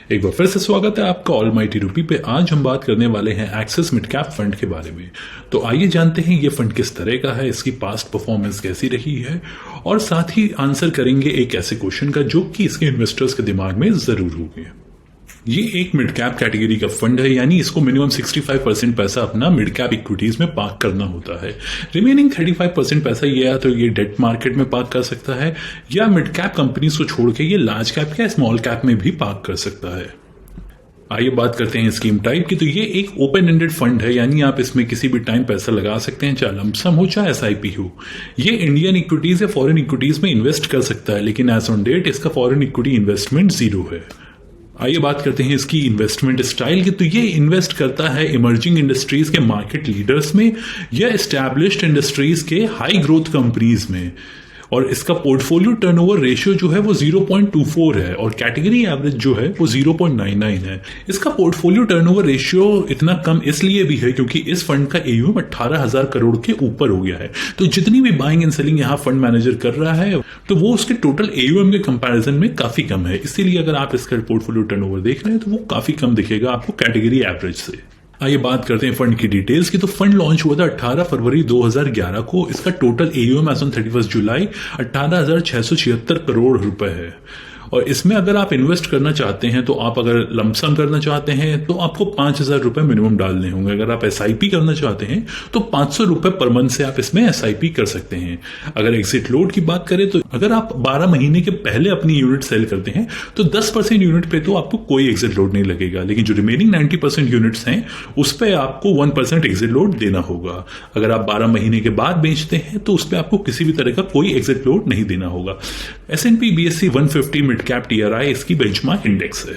एक बार फिर से स्वागत है आपका ऑलमाइटी रूपी पे। आज हम बात करने वाले हैं एक्सिस मिड कैप फंड के बारे में। तो आइए जानते हैं ये फंड किस तरह का है, इसकी पास्ट परफॉर्मेंस कैसी रही है, और साथ ही आंसर करेंगे एक ऐसे क्वेश्चन का जो कि इसके इन्वेस्टर्स के दिमाग में जरूर होंगे। ये एक मिड कैप कैटेगरी का फंड है, यानी इसको मिनिमम 65% पैसा अपना मिड कैप इक्विटीज में पार्क करना होता है। रिमेनिंग 35% पैसा ये या तो ये डेट मार्केट में पार्क कर सकता है, या मिड कैप कंपनीज को छोड़ के ये लार्ज कैप या स्मॉल कैप में भी पार्क कर सकता है। आइए बात करते हैं स्कीम टाइप की। तो ये एक ओपन एंडेड फंड है, यानी आप इसमें किसी भी टाइम पैसा लगा सकते हैं, चाहे लमसम हो चाहे SIP हो। ये इंडियन इक्विटीज या फॉरेन इक्विटीज में इन्वेस्ट कर सकता है, लेकिन एज ऑन डेट इसका फॉरेन इक्विटी इन्वेस्टमेंट 0 है। आइए बात करते हैं इसकी इन्वेस्टमेंट स्टाइल की। तो ये इन्वेस्ट करता है इमर्जिंग इंडस्ट्रीज के मार्केट लीडर्स में या एस्टैब्लिश्ड इंडस्ट्रीज के हाई ग्रोथ कंपनीज में, और इसका पोर्टफोलियो टर्नओवर रेशियो जो है वो 0.24 है, और कैटेगरी एवरेज जो है वो 0.99 है। इसका पोर्टफोलियो टर्नओवर रेशियो इतना कम इसलिए भी है क्योंकि इस फंड का AUM 18,000 करोड़ के ऊपर हो गया है। तो जितनी भी बाइंग एंड सेलिंग यहाँ फंड मैनेजर कर रहा है तो वो उसके टोटल AUM के कंपैरिजन में काफी कम है। इसीलिए अगर आप इसका पोर्टफोलियो टर्नओवर देख रहे हैं तो वो काफी कम दिखेगा आपको कैटेगरी एवरेज से। आइए बात करते हैं फंड की डिटेल्स की। तो फंड लॉन्च हुआ था 18 फरवरी 2011 को। इसका टोटल AUM एज ऑन 31 जुलाई 18,676 करोड़ रुपए है। और इसमें अगर आप इन्वेस्ट करना चाहते हैं, तो आप अगर लमसम करना चाहते हैं तो आपको 5,000 रुपए मिनिमम डालने होंगे। अगर आप SIP करना चाहते हैं तो 500 रुपए पर मंथ से आप इसमें SIP कर सकते हैं। अगर एग्जिट लोड की बात करें तो अगर आप 12 महीने के पहले अपनी यूनिट सेल करते हैं तो 10% यूनिट पे तो आपको कोई एग्जिट लोड नहीं लगेगा, लेकिन जो रिमेनिंग 90% यूनिट्स हैं उस पर आपको 1% एग्जिट लोड देना होगा। अगर आप 12 महीने के बाद बेचते हैं तो उस पर आपको किसी भी तरह का कोई एग्जिट लोड नहीं देना होगा। S&P BSE 150 mid cap TRI इसकी बेंचमार्क इंडेक्स है।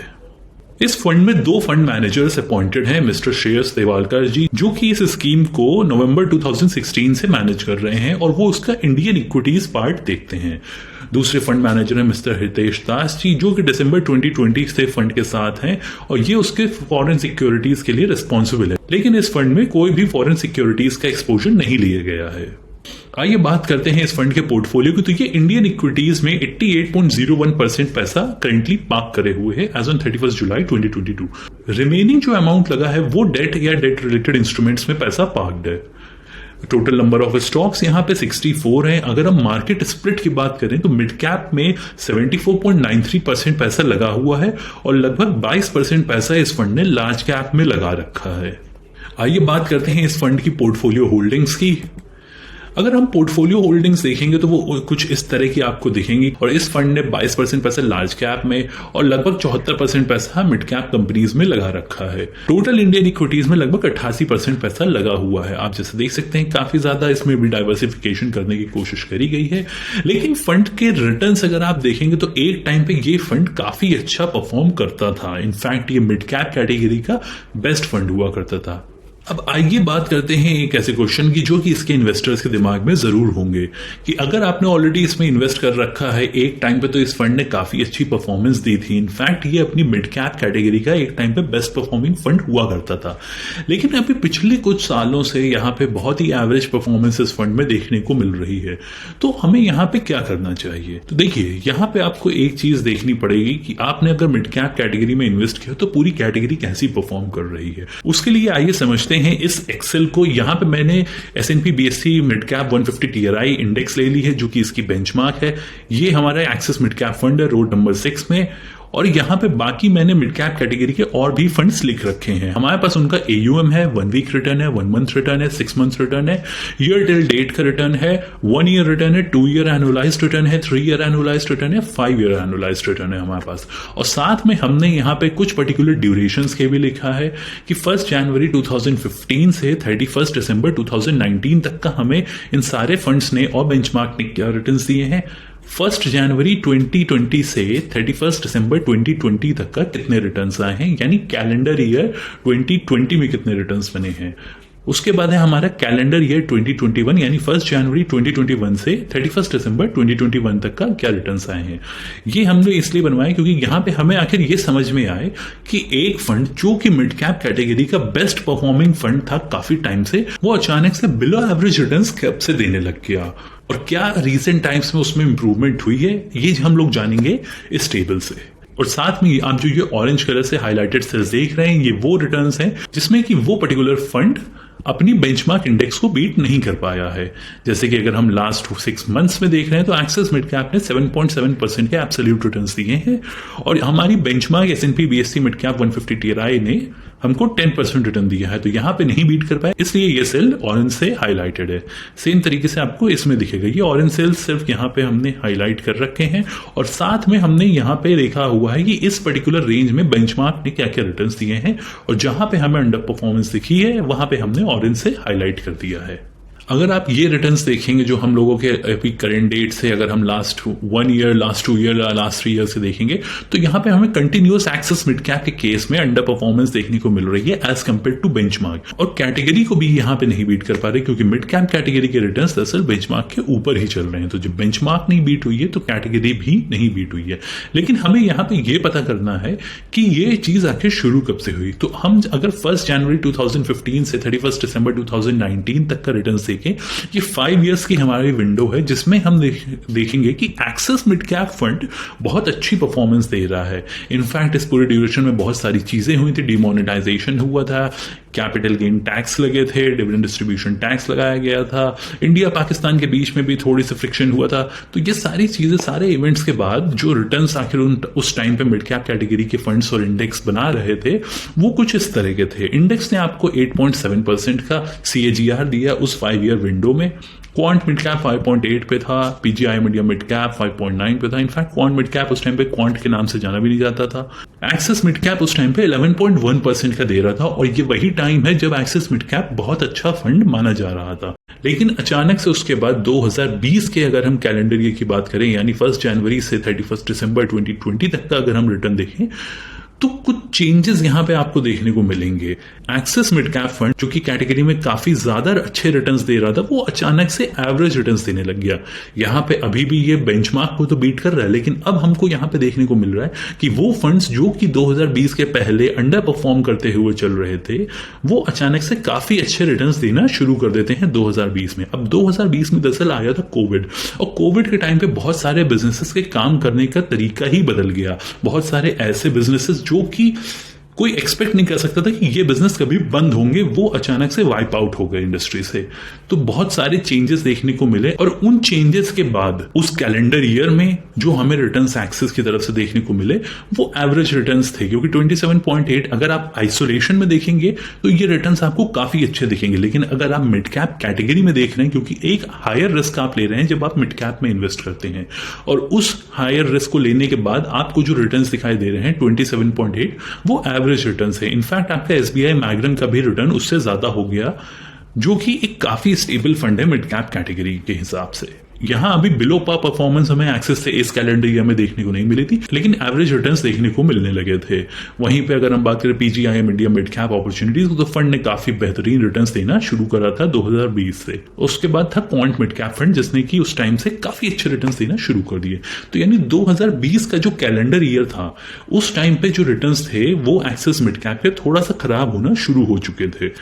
इस फंड में 2 फंड मैनेजर्स अपॉइंटेड हैं, मिस्टर श्रेयस देवालकर जी, जो कि इस स्कीम को नवंबर 2016 से मैनेज कर रहे हैं, और वो उसका इंडियन इक्विटीज पार्ट देखते हैं। दूसरे फंड मैनेजर हैं मिस्टर हितेश दास जी, जो कि दिसंबर 2020 से फंड के साथ हैं, और ये उसके फॉरेन सिक्योरिटीज के लिए रिस्पॉन्सिबल है। लेकिन इस फंड में कोई भी फॉरेन सिक्योरिटीज का एक्सपोजर नहीं लिया गया है। आइए बात करते हैं इस फंड के पोर्टफोलियो की। तो ये इंडियन इक्विटीज में 88.01% पैसा करंटली पार्क करे हुए है एज ऑन 31 जुलाई 2022। रिमेनिंग जो अमाउंट लगा है वो डेट या डेट रिलेटेड इंस्ट्रूमेंट्स में पैसा पार्क्ड है। टोटल नंबर ऑफ स्टॉक्स यहाँ पे 64 हैं। अगर हम मार्केट स्प्लिट की बात करें तो मिड कैप में 74.93% पैसा लगा हुआ है, और लगभग 22% पैसा इस फंड ने लार्ज कैप में लगा रखा है। आइए बात करते हैं इस फंड की पोर्टफोलियो होल्डिंग्स की। अगर हम पोर्टफोलियो होल्डिंग्स देखेंगे तो वो कुछ इस तरह की आपको दिखेंगी, और इस फंड ने 22% पैसा लार्ज कैप में और लगभग 74% पैसा मिड कैप कंपनीज में लगा रखा है। टोटल इंडियन इक्विटीज में लगभग 88% पैसा लगा हुआ है। आप जैसे देख सकते हैं काफी ज्यादा इसमें भी डाइवर्सिफिकेशन करने की कोशिश करी गई है। लेकिन फंड के रिटर्न्स अगर आप देखेंगे तो एक टाइम पे ये फंड काफी अच्छा परफॉर्म करता था। इनफैक्ट ये मिड कैप कैटेगरी का बेस्ट फंड हुआ करता था। अब आइए बात करते हैं एक ऐसे क्वेश्चन की जो कि इसके इन्वेस्टर्स के दिमाग में जरूर होंगे कि अगर आपने ऑलरेडी इसमें इन्वेस्ट कर रखा है एक टाइम पे, तो इस फंड ने काफी अच्छी परफॉर्मेंस दी थी। इनफैक्ट ये अपनी मिड कैप कैटेगरी का एक टाइम पे बेस्ट परफॉर्मिंग फंड हुआ करता था, लेकिन अभी पिछले कुछ सालों से यहाँ पे बहुत ही एवरेज परफॉर्मेंस इस फंड में देखने को मिल रही है। तो हमें यहाँ पे क्या करना चाहिए? तो देखिए, यहाँ पे आपको एक चीज देखनी पड़ेगी कि आपने अगर मिड कैप कैटेगरी में इन्वेस्ट किया तो पूरी कैटेगरी कैसी परफॉर्म कर रही है। उसके लिए आइए समझते हैं इस एक्सेल को। यहां पे मैंने S&P BSE mid cap 150 TRI index ले ली है, जो कि इसकी बेंचमार्क है। ये हमारा एक्सिस मिड कैप फंड है रोड नंबर 6 में, और यहां पे बाकी मैंने मिड कैप कैटेगरी के और भी फंड्स लिख रखे हैं। हमारे पास उनका AUM है, 1 वीक रिटर्न है, 1 मंथ रिटर्न है, 6 मंथ रिटर्न है, ईयर टिल डेट का रिटर्न है, 1 ईयर रिटर्न है, 2 ईयर एनुअलाइज्ड रिटर्न है, 3 ईयर एनुअलाइज्ड रिटर्न है, 5 ईयर एनुअलाइज्ड रिटर्न है हमारे पास। और साथ में हमने यहाँ पे कुछ पर्टिकुलर ड्यूरेशंस के भी लिखा है कि 1 जनवरी 2015 से 31 दिसंबर 2019 तक का हमें इन सारे फंड्स ने और बेंचमार्क ने क्या रिटर्न्स दिए हैं। 1 जनवरी 2020 से 31 दिसंबर 2020 तक का कितने रिटर्न्स आए हैं, यानी कैलेंडर ईयर 2020 में कितने रिटर्न्स बने हैं। उसके बाद है हमारा कैलेंडर ईयर 2021, यानी 1 जनवरी 2021 से 31 दिसंबर 2021 तक का क्या रिटर्न्स आए हैं। ये हमने इसलिए बनवाया क्योंकि यहां पे हमें आखिर ये समझ में आए कि एक फंड जो कि मिड कैप कैटेगरी का बेस्ट परफॉर्मिंग फंड था काफी टाइम से, वो अचानक से बिलो एवरेज रिटर्न्स कब से देने लग गया, और क्या रीसेंट टाइम्स में उसमें इंप्रूवमेंट हुई है, ये हम लोग जानेंगे इस टेबल से। और साथ में आप जो ये ऑरेंज कलर से हाईलाइटेड सेल्स देख रहे हैं, ये वो रिटर्न्स हैं जिसमें कि वो पर्टिकुलर फंड अपनी बेंचमार्क इंडेक्स को बीट नहीं कर पाया है। जैसे कि अगर हम लास्ट 6 मंथ्स में देख रहे हैं तो एक्सिस मिड कैप ने 7.7% के एब्सोल्यूट रिटर्न्स दिए हैं और हमारी benchmark S&P BSE mid cap 150 TRI ने हमको 10% रिटर्न दिया है। तो यहाँ पे नहीं बीट कर पाए, इसलिए ये सेल ऑरेंज से हाईलाइटेड है। सेम तरीके से आपको इसमें दिखेगा, ये ऑरेंज सेल सिर्फ यहाँ पे हमने हाईलाइट कर रखे हैं और साथ में हमने यहाँ पे देखा हुआ है कि इस पर्टिकुलर रेंज में बेंचमार्क ने क्या क्या रिटर्न्स दिए हैं और जहां पे हमें अंडर परफॉर्मेंस दिखी है वहां पे हमने ऑरेंज से हाईलाइट कर दिया है। अगर आप ये रिटर्न्स देखेंगे जो हम लोगों के अभी करंट डेट से, अगर हम last 1 year, last 2 year, last 3 year से देखेंगे तो यहाँ पे हमें कंटिन्यूअस एक्सिस मिड कैप के केस में अंडर परफॉर्मेंस देखने को मिल रही है एज कम्पेयर टू बेंचमार्क। और कैटेगरी को भी यहाँ पे नहीं बीट कर पा रहे क्योंकि मिड कैप कैटेगरी के रिटर्न्स दरअसल बेंचमार्क के ऊपर ही चल रहे हैं। तो जब बेंचमार्क नहीं बीट हुई है तो कैटेगरी भी नहीं बीट हुई है। लेकिन हमें यहाँ पे ये पता करना है कि ये चीज आखिर शुरू कब से हुई। तो हम अगर 1 जनवरी 2015 से 31 दिसंबर 2019 तक का रिटर्न देखें, ये 5 इयर्स की हमारी विंडो है जिसमें हम देखेंगे कि एक्सिस मिड कैप फंड बहुत अच्छी परफॉर्मेंस दे रहा है। इनफैक्ट इस पूरे ड्यूरेशन में बहुत सारी चीजें हुई थी, डिमोनेटाइजेशन हुआ था, कैपिटल गेन टैक्स लगे थे, डिविडेंड डिस्ट्रीब्यूशन टैक्स लगाया गया था, इंडिया पाकिस्तान के बीच में भी थोड़ी सी फ्रिक्शन हुआ था। तो ये सारी चीजें, सारे इवेंट्स के बाद जो रिटर्न्स आखिर उस टाइम पे मिड कैप कैटेगरी के फंड्स और इंडेक्स बना रहे थे वो कुछ इस तरह के थे। इंडेक्स ने आपको 8.7% का CAGR दिया उस 5 ईयर विंडो में। क्वांट मिड कैप 5.8 पे था, PGI मीडियम मिड कैप 5.9 पे था। इनफैक्ट क्वांट मिड कैप उस टाइम पे क्वांट के नाम से जाना भी नहीं जाता था। एक्सिस मिड कैप उस टाइम पे 11.1% का दे रहा था और ये वही टाइम है जब एक्सिस मिड कैप बहुत अच्छा फंड माना जा रहा था। लेकिन अचानक से उसके बाद 2020 के अगर हम कैलेंडर ईयर की बात करें, यानी 1 जनवरी से 31 दिसंबर 2020 तक का अगर हम रिटर्न देखें तो कुछ चेंजेस यहां पे आपको देखने को मिलेंगे। एक्सिस मिड कैप फंड जो कि कैटेगरी में काफी ज्यादा अच्छे रिटर्न्स दे रहा था वो अचानक से एवरेज रिटर्न्स देने लग गया। यहां पे अभी भी ये बेंचमार्क को तो बीट कर रहा है, लेकिन अब हमको यहां पे देखने को मिल रहा है कि वो फंड्स जो कि 2020 के पहले अंडर परफॉर्म करते हुए चल रहे थे वो अचानक से काफी अच्छे रिटर्न्स देना शुरू कर देते हैं 2020 में। अब 2020 में दरअसल आया था कोविड और कोविड के टाइम पे बहुत सारे बिजनेसेस के काम करने का तरीका ही बदल गया। बहुत सारे ऐसे बिजनेसेस जो कि कोई एक्सपेक्ट नहीं कर सकता था कि ये बिजनेस कभी बंद होंगे, वो अचानक से वाइप आउट हो गए इंडस्ट्री से। तो बहुत सारे चेंजेस देखने को मिले और उन चेंजेस के बाद उस कैलेंडर ईयर में जो हमें रिटर्न्स एक्सिस की तरफ से देखने को मिले वो एवरेज रिटर्न्स थे, क्योंकि 27.8 अगर आप आइसोलेशन में देखेंगे तो ये रिटर्न्स आपको काफी अच्छे दिखेंगे। लेकिन अगर आप मिड कैप कैटेगरी में देख रहे हैं, क्योंकि एक हायर रिस्क आप ले रहे हैं जब आप मिड कैप में इन्वेस्ट करते हैं, और उस हायर रिस्क को लेने के बाद आपको जो रिटर्न्स दिखाई दे रहे हैं 27.8 वो एवरेज रिटर्न है। इनफैक्ट आपका SBI मैग्नम का भी रिटर्न उससे ज्यादा हो गया, जो कि एक काफी स्टेबल फंड है मिड कैप कैटेगरी के हिसाब से। यहां अभी बिलो पार परफॉर्मेंस हमें एक्सिस से इस कैलेंडर ईयर में देखने को नहीं मिली थी, लेकिन एवरेज रिटर्न्स देखने को मिलने लगे थे। वहीं पे अगर हम बात करें PGI medium mid cap opportunities, तो फंड ने काफी बेहतरीन रिटर्न्स देना शुरू करा था 2020 से। उसके बाद था क्वांट मिड कैप फंड जिसने कि उस टाइम से काफी अच्छे रिटर्न्स देना शुरू कर दिए। तो यानी 2020 का जो कैलेंडर ईयर था उस टाइम पे जो रिटर्न्स थे वो एक्सिस मिड कैप के थोड़ा सा खराब होना शुरू हो चुके थे।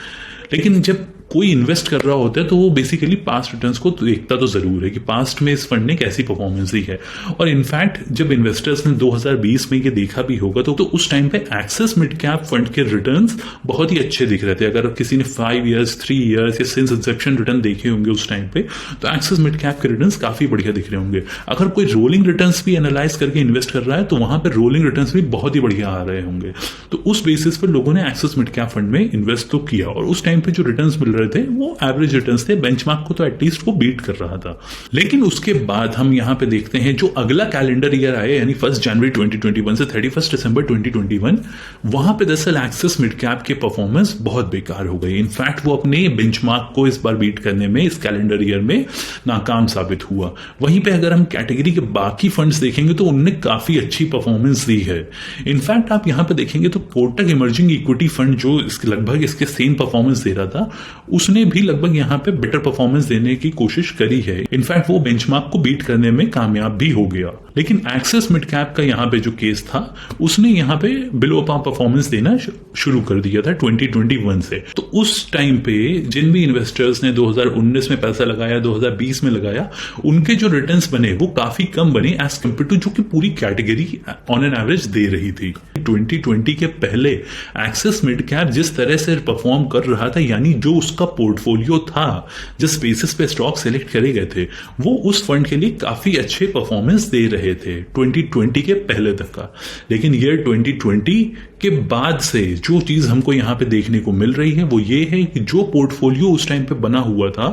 लेकिन जब कोई इन्वेस्ट कर रहा होता है तो वो बेसिकली पास्ट रिटर्न्स को देखता तो जरूर है कि पास्ट में इस फंड ने कैसी परफॉर्मेंस दी है। और इनफैक्ट जब इन्वेस्टर्स ने 2020 में ये देखा भी होगा तो उस टाइम पे एक्सिस मिड कैप फंड के रिटर्न्स बहुत ही अच्छे दिख रहे थे। अगर किसी ने 5 इयर्स 3 इयर्स या सिंस इंसेप्शन रिटर्न देखे होंगे उस टाइम पे, तो एक्सिस मिड कैप के रिटर्न्स काफी बढ़िया दिख रहे होंगे। अगर कोई रोलिंग रिटर्न्स भी एनालाइज करके इन्वेस्ट कर रहा है तो वहां पर रोलिंग रिटर्न्स भी बहुत ही बढ़िया आ रहे होंगे। तो उस बेसिस पर लोगों ने एक्सिस मिड कैप फंड में इन्वेस्ट तो किया और उस टाइम पे जो रिटर्न्स मिल रहे थे वो एवरेज रिटर्न्स थे, बेंचमार्क को तो एटलीस्ट वो बीट कर रहा था। लेकिन उसके बाद हम यहां पे देखते हैं जो अगला कैलेंडर ईयर आया, यानी 1 जनवरी 2021 से 31 दिसंबर 2021, वहां पे दरअसल एक्सिस मिड कैप के परफॉर्मेंस बहुत बेकार हो गई। इनफैक्ट वो अपने बेंचमार्क को इस बार बीट करने में इस कैलेंडर ईयर में नाकाम साबित हुआ। वहीं पे अगर हम कैटेगरी के बाकी फंड्स देखेंगे तो उनने काफी अच्छी परफॉर्मेंस दी है। इनफैक्ट आप यहां पे देखेंगे तो कोटक इमर्जिंग इक्विटी फंड जो लगभग इसके सेम परफॉर्मेंस दे रहा था, उसने भी लगभग यहां पे बेटर परफॉर्मेंस देने की कोशिश करी है। इनफैक्ट वो बेंचमार्क को बीट करने में कामयाब भी हो गया। लेकिन एक्सिस मिड कैप का यहाँ पे जो केस था, उसने यहाँ पे बिलो पार परफॉर्मेंस देना शुरू कर दिया था 2021 से। तो उस टाइम पे जिन भी इन्वेस्टर्स ने 2019 में पैसा लगाया, 2020 में लगाया, उनके जो रिटर्न्स बने वो काफी कम बने एज कम्पेयर टू जो कि पूरी कैटेगरी ऑन एन एवरेज दे रही थी। 2020 के पहले एक्सिस मिड कैप जिस तरह से परफॉर्म कर रहा था, यानी जो उसका पोर्टफोलियो था, जिस बेसिस पे स्टॉक सेलेक्ट करे गए थे, वो उस फंड के लिए काफी अच्छे परफॉर्मेंस दे रहे थे 2020 के पहले तक का। लेकिन ईयर 2020 के बाद से जो चीज हमको यहां पे देखने को मिल रही है वो ये है कि जो पोर्टफोलियो उस टाइम पे बना हुआ था,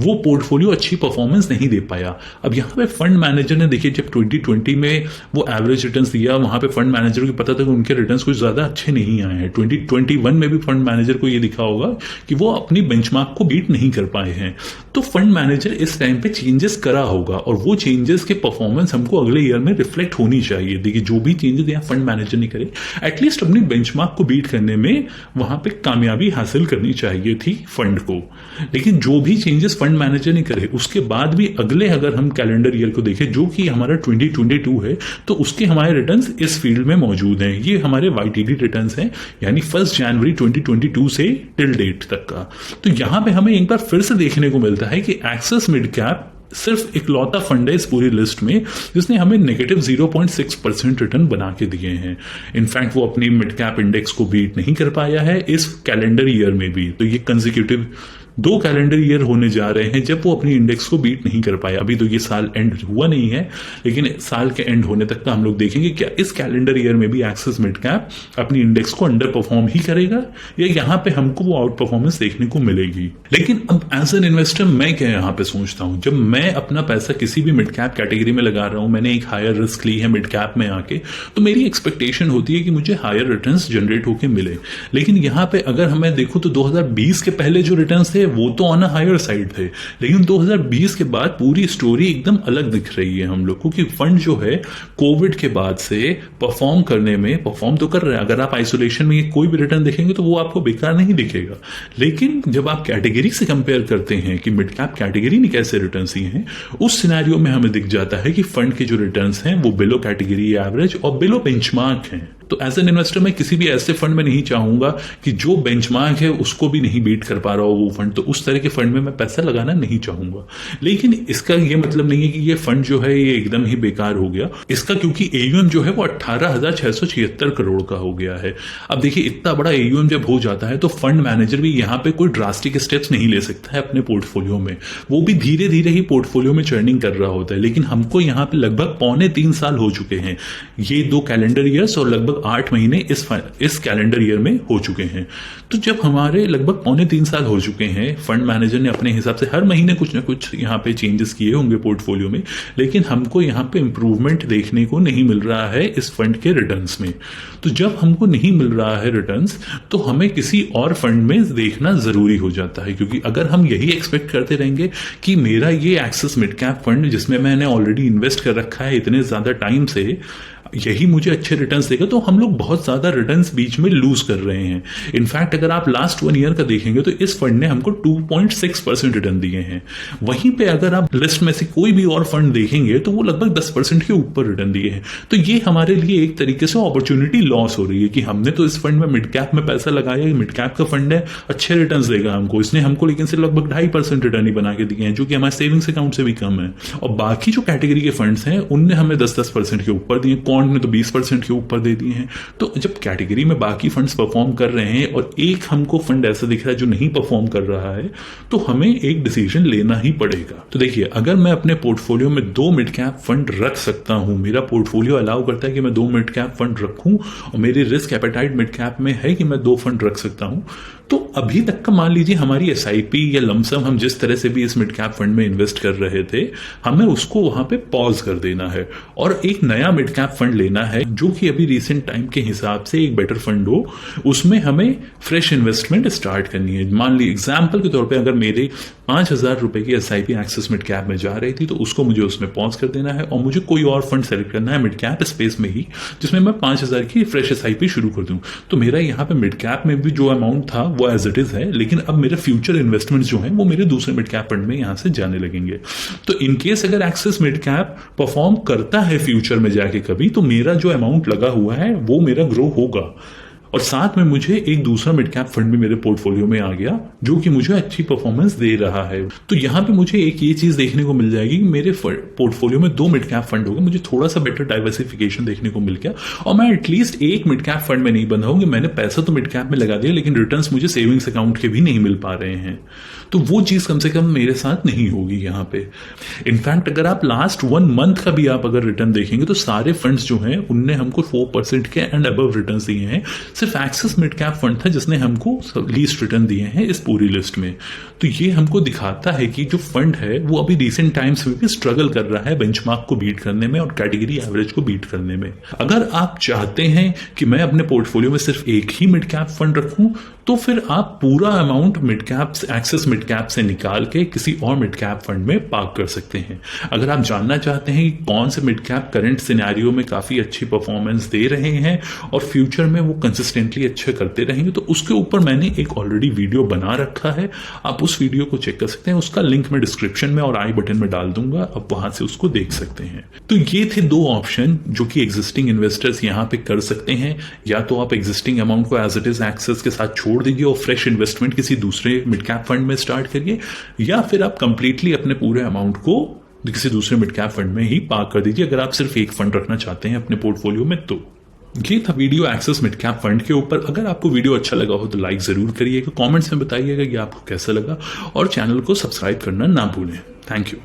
वो पोर्टफोलियो अच्छी परफॉर्मेंस नहीं दे पाया। अब यहां पे फंड मैनेजर ने, देखिए, जब 2020 में वो एवरेज रिटर्न्स दिया, वहां पे फंड मैनेजर को पता था कि उनके रिटर्न्स कुछ ज्यादा अच्छे नहीं आए हैं। 2021 में भी फंड मैनेजर को ये दिखा होगा कि वो अपनी बेंचमार्क को बीट नहीं कर पाए हैं। तो फंड मैनेजर इस टाइम पे चेंजेस करा होगा और वो चेंजेस के परफॉर्मेंस हमको अगले ईयर में रिफ्लेक्ट होनी चाहिए। देखिए, जो भी चेंजेस यहाँ फंड मैनेजर ने करे, एटलीस्ट अपनी बेंचमार्क को बीट करने में वहां पे कामयाबी हासिल करनी चाहिए थी फंड को। लेकिन जो भी चेंजेस फंड मैनेजर ने करे, उसके बाद भी अगले अगर हम कैलेंडर ईयर को देखें, जो कि हमारा 2022 है, तो उसके हमारे रिटर्न्स इस फील्ड में मौजूद हैं। ये हमारे YTD रिटर्न्स हैं, यानी 1 जनवरी 2022 से टिल डेट तक का। तो यहां पे हमें एक बार फिर से देखने को मिलता है कि एक्सिस मिड कैप सिर्फ इकलौता फंड है इस पूरी लिस्ट में जिसने हमें नेगेटिव 0.6% रिटर्न बना के दिए हैं। इनफैक्ट वो अपनी मिड कैप इंडेक्स को बीट नहीं कर पाया है इस कैलेंडर ईयर में भी। तो ये कंसेक्यूटिव 2 कैलेंडर ईयर होने जा रहे हैं जब वो अपनी इंडेक्स को बीट नहीं कर पाया। अभी तो ये साल एंड हुआ नहीं है, लेकिन साल के एंड होने तक का हम लोग देखेंगे क्या इस कैलेंडर ईयर में भी एक्सिस मिड कैप अपनी इंडेक्स को अंडर परफॉर्म ही करेगा या यहाँ पे हमको वो आउट परफॉर्मेंस देखने को मिलेगी। लेकिन अब एज एन इन्वेस्टर मैं क्या यहाँ पे सोचता हूँ, जब मैं अपना पैसा किसी भी मिड कैप कैटेगरी में लगा रहा हूँ, मैंने एक हायर रिस्क ली है मिड कैप में आके, तो मेरी एक्सपेक्टेशन होती है कि मुझे हायर रिटर्न्स जनरेट होकर मिले। लेकिन यहाँ पे अगर हमें देखो तो 2020 के पहले जो रिटर्न्स थे वो तो ऑन अ हायर साइड थे, लेकिन 2020 के बाद पूरी स्टोरी एकदम अलग दिख रही है हम लोग को कि फंड जो है कोविड के बाद से परफॉर्म तो कर रहे हैं। अगर आप आइसोलेशन में कोई भी रिटर्न देखेंगे तो वो आपको बेकार नहीं दिखेगा, लेकिन जब आप कैटेगरी से कंपेयर करते हैं कि मिड कैप कैटेगरी ने कैसे रिटर्न दिए हैं, उस सिनेरियो में हमें दिख जाता है कि फंड के जो रिटर्न्स हैं वो बिलो कैटेगरी एवरेज और बिलो बेंचमार्क हैं। तो एज एन इन्वेस्टर मैं किसी भी ऐसे फंड में नहीं चाहूंगा कि जो बेंचमार्क है उसको भी नहीं बीट कर पा रहा हो वो फंड, तो उस तरह के फंड में मैं पैसा लगाना नहीं चाहूंगा। लेकिन इसका ये मतलब नहीं है कि ये फंड जो है ये एकदम ही बेकार हो गया इसका, क्योंकि AUM जो है वो 18,676 करोड़ का हो गया है। अब देखिए, इतना बड़ा AUM जब हो जाता है तो फंड मैनेजर भी यहाँ पे कोई ड्रास्टिक स्टेप्स नहीं ले सकता है अपने पोर्टफोलियो में, वो भी धीरे धीरे ही पोर्टफोलियो में चर्निंग कर रहा होता है। लेकिन हमको यहाँ पे लगभग 2.25 साल हो चुके हैं, ये 2 कैलेंडर ईयर्स और लगभग 8 महीने इस कैलेंडर ईयर में हो चुके हैं। तो जब हमारे लगभग 2.25 साल हो चुके हैं, फंड मैनेजर ने अपने हिसाब से हर महीने कुछ ना कुछ यहाँ पे चेंजेस किए होंगे पोर्टफोलियो में, लेकिन हमको यहाँ पे इंप्रूवमेंट देखने को नहीं मिल रहा है इस फंड के रिटर्न्स में। तो जब हमको नहीं मिल रहा है रिटर्न्स, तो हमें किसी और फंड में देखना जरूरी हो जाता है, क्योंकि अगर हम यही एक्सपेक्ट करते रहेंगे कि मेरा ये एक्सिस मिड कैप फंड जिसमें मैंने ऑलरेडी इन्वेस्ट कर रखा है इतने ज्यादा टाइम से, यही मुझे अच्छे रिटर्न्स देगा, तो हम लोग बहुत ज्यादा रिटर्न्स बीच में लूज कर रहे हैं। इनफैक्ट अगर आप लास्ट 1 ईयर का देखेंगे तो इस फंड ने हमको 2.6% रिटर्न दिए हैं। वहीं पे अगर आप लिस्ट में से कोई भी और फंड देखेंगे तो वो लगभग 10% के ऊपर रिटर्न दिए हैं। तो ये हमारे लिए एक तरीके से अपॉर्चुनिटी लॉस हो रही है कि हमने तो इस फंड में मिड कैप में पैसा लगाया, मिड कैप का फंड है, अच्छे रिटर्न देगा हमको, इसने हमको लेकिन सिर्फ लगभग 2.5% रिटर्न ही बना के दिए हैं, जो कि हमारे सेविंग्स अकाउंट से भी कम है। और बाकी जो कैटेगरी के फंड्स हैं उनने हमें 10% के ऊपर दिए, ने तो 20% के ऊपर दे दिए हैं। तो जब कैटेगरी में बाकी फंड्स परफॉर्म कर रहे हैं और एक हमको फंड ऐसा दिख रहा है जो नहीं परफॉर्म कर रहा है, तो हमें एक डिसीजन लेना ही पड़ेगा। तो देखिए, अगर मैं अपने पोर्टफोलियो में 2 मिड कैप फंड रख सकता हूं, मेरा पोर्टफोलियो अलाउ करता है कि मैं 2 मिड कैप फंड रखूं और मेरी रिस्क एपेटाइट मिड कैप में है कि मैं 2 फंड रख सकता हूं, तो अभी तक का मान लीजिए हमारी SIP या लमसम हम जिस तरह से भी इस मिड कैप फंड में इन्वेस्ट कर रहे थे, हमें उसको वहां पे पॉज कर देना है और एक नया मिड कैप फंड लेना है जो कि अभी रिसेंट टाइम के हिसाब से एक बेटर फंड हो, उसमें हमें फ्रेश इन्वेस्टमेंट स्टार्ट करनी है। मान ली एग्जाम्पल के तौर पर अगर मेरे 5,000 रुपए की SIP एक्सिस मिड कैप में जा रही थी, तो उसको मुझे उसमें पॉज कर देना है और मुझे कोई और फंड सेलेक्ट करना है मिड कैप स्पेस में ही, जिसमें मैं 5,000 की फ्रेश SIP शुरू कर दूं। तो मेरा यहाँ पे मिड कैप में भी जो अमाउंट था वो एज एज इट इज है, लेकिन अब मेरे फ्यूचर इन्वेस्टमेंट्स जो हैं वो मेरे दूसरे मिड कैप फंड में यहां से जाने लगेंगे। तो इन केस अगर एक्सिस मिड कैप परफॉर्म करता है फ्यूचर में जाके कभी, तो मेरा जो अमाउंट लगा हुआ है वो मेरा ग्रो होगा, और साथ में मुझे एक दूसरा मिड कैप फंड भी मेरे पोर्टफोलियो में आ गया जो कि मुझे अच्छी परफॉर्मेंस दे रहा है। तो यहां पे मुझे एक ये चीज देखने को मिल जाएगी कि मेरे पोर्टफोलियो में 2 मिड कैप फंड हो गए, मुझे थोड़ा सा बेटर डाइवर्सिफिकेशन देखने को मिल गया, और मैं एटलीस्ट एक मिड कैप फंड में नहीं बंधा हूं कि मैंने पैसा तो मिड कैप में लगा दिया लेकिन रिटर्न्स मुझे सेविंग्स अकाउंट के भी नहीं मिल पा रहे हैं। तो वो चीज कम से कम मेरे साथ नहीं होगी यहाँ पे। इनफैक्ट अगर आप लास्ट 1 मंथ का भी आप अगर रिटर्न देखेंगे तो सारे फंड्स जो हैं उनने हमको 4% के एंड अबव रिटर्न दिए हैं। सिर्फ एक्सिस मिड कैप फंड था जिसने हमको लीस्ट रिटर्न दिए हैं इस पूरी लिस्ट में। तो ये हमको दिखाता है कि जो फंड है वो अभी रिसेंट टाइम्स में भी स्ट्रगल कर रहा है बेंचमार्क को बीट करने में और कैटेगरी एवरेज को बीट करने में। अगर आप चाहते हैं कि मैं अपने पोर्टफोलियो में सिर्फ एक ही मिड कैप फंड रखूं, तो फिर आप पूरा amount mid cap axis mid cap से निकाल के किसी और मिड कैप फंड में पार्क कर सकते हैं। अगर आप जानना चाहते हैं कि कौन से मिड कैप करंट सिनेरियो में काफी अच्छी परफॉर्मेंस दे रहे हैं और फ्यूचर में वो कंसिस्टेंटली अच्छे करते रहेंगे, तो उसके ऊपर मैंने एक ऑलरेडी वीडियो बना रखा है, आप उस वीडियो को चेक कर सकते हैं। उसका लिंक मैं डिस्क्रिप्शन में और आई बटन में डाल दूंगा, आप वहां से उसको देख सकते हैं। तो ये थे 2 ऑप्शन जो कि एग्जिस्टिंग इन्वेस्टर्स यहां पे कर सकते हैं। या तो आप एग्जिस्टिंग अमाउंट को एज इट इज एक्सेस के साथ छोड़ दीजिए और फ्रेश इन्वेस्टमेंट किसी दूसरे मिड कैप फंड में स्टार्ट करिए, या फिर आप कंप्लीटली अपने पूरे अमाउंट को किसी दूसरे मिड कैप फंड में ही पार्क कर दीजिए अगर आप सिर्फ एक फंड रखना चाहते हैं अपने पोर्टफोलियो में। तो ये था video axis mid cap fund के ऊपर। अगर आपको वीडियो अच्छा लगा हो तो लाइक जरूर करिएगा, कमेंट्स में बताइएगा कि आपको कैसा लगा, और चैनल को सब्सक्राइब करना ना भूलें। Thank you.